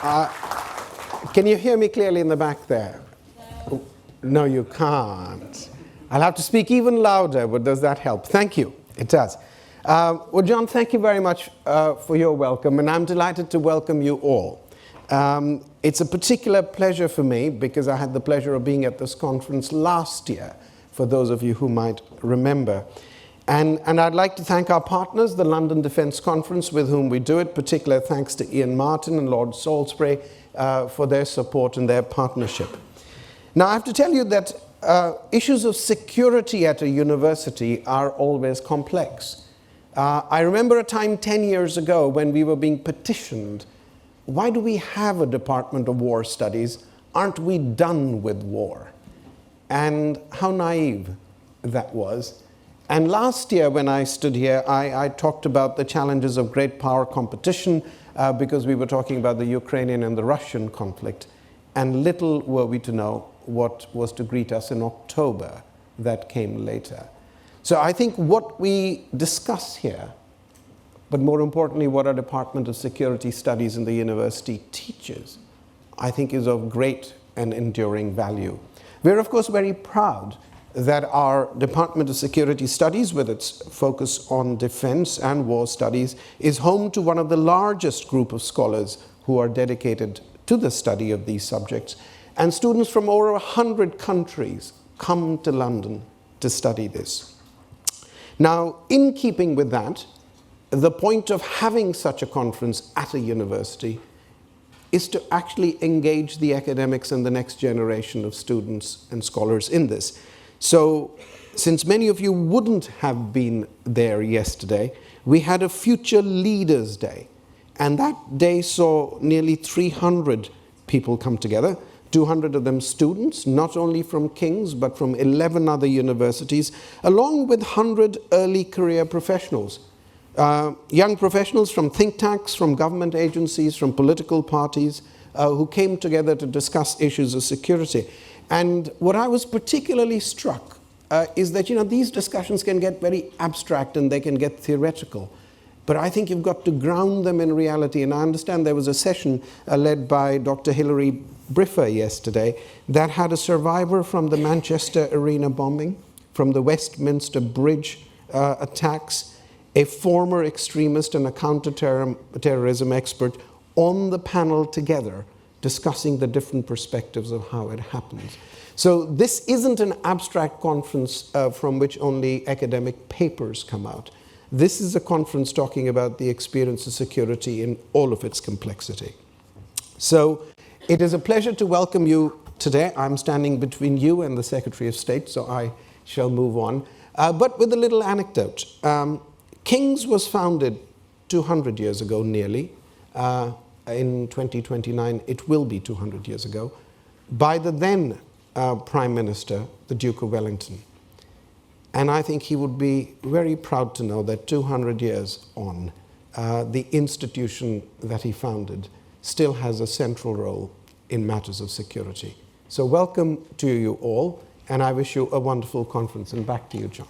Can you hear me clearly in the back there? No, you can't. I'll have to speak even louder, but does that help? Thank you. It does. Well, John, thank you very much for your welcome, and I'm delighted to welcome you all. It's a particular pleasure for me because I had the pleasure of being at this conference last year, for those of you who might remember. And I'd like to thank our partners, the London Defence Conference, with whom we do it. Particular thanks to Ian Martin and Lord Salisbury for their support and their partnership. Now, I have to tell you that issues of security at a university are always complex. I remember a time 10 years ago when we were being petitioned, why do we have a Department of War Studies? Aren't we done with war? And how naive that was. And last year when I stood here, I talked about the challenges of great power competition because we were talking about the Ukrainian and the Russian conflict. And little were we to know what was to greet us in October that came later. So I think what we discuss here, but more importantly, what our Department of Security Studies in the university teaches, I think is of great and enduring value. We're, of course, very proud that our Department of Security Studies, with its focus on defense and war studies, is home to one of the largest group of scholars who are dedicated to the study of these subjects. And students from over 100 countries come to London to study this. Now, in keeping with that, the point of having such a conference at a university is to actually engage the academics and the next generation of students and scholars in this. So, since many of you wouldn't have been there yesterday, we had a Future Leaders Day. And that day saw nearly 300 people come together, 200 of them students, not only from King's, but from 11 other universities, along with 100 early career professionals. Young professionals from think tanks, from government agencies, from political parties, who came together to discuss issues of security. And what I was particularly struck is that, these discussions can get very abstract and they can get theoretical. But I think you've got to ground them in reality. And I understand there was a session led by Dr. Hilary Briffer yesterday that had a survivor from the Manchester Arena bombing, from the Westminster Bridge attacks, a former extremist and a counter-terrorism expert on the panel together, discussing the different perspectives of how it happens. So this isn't an abstract conference from which only academic papers come out. This is a conference talking about the experience of security in all of its complexity. So it is a pleasure to welcome you today. I'm standing between you and the Secretary of State, so I shall move on. But with a little anecdote. King's was founded 200 years ago, nearly. In 2029, it will be 200 years ago, by the then Prime Minister, the Duke of Wellington. And I think he would be very proud to know that 200 years on, the institution that he founded still has a central role in matters of security. So welcome to you all, and I wish you a wonderful conference. And back to you, John.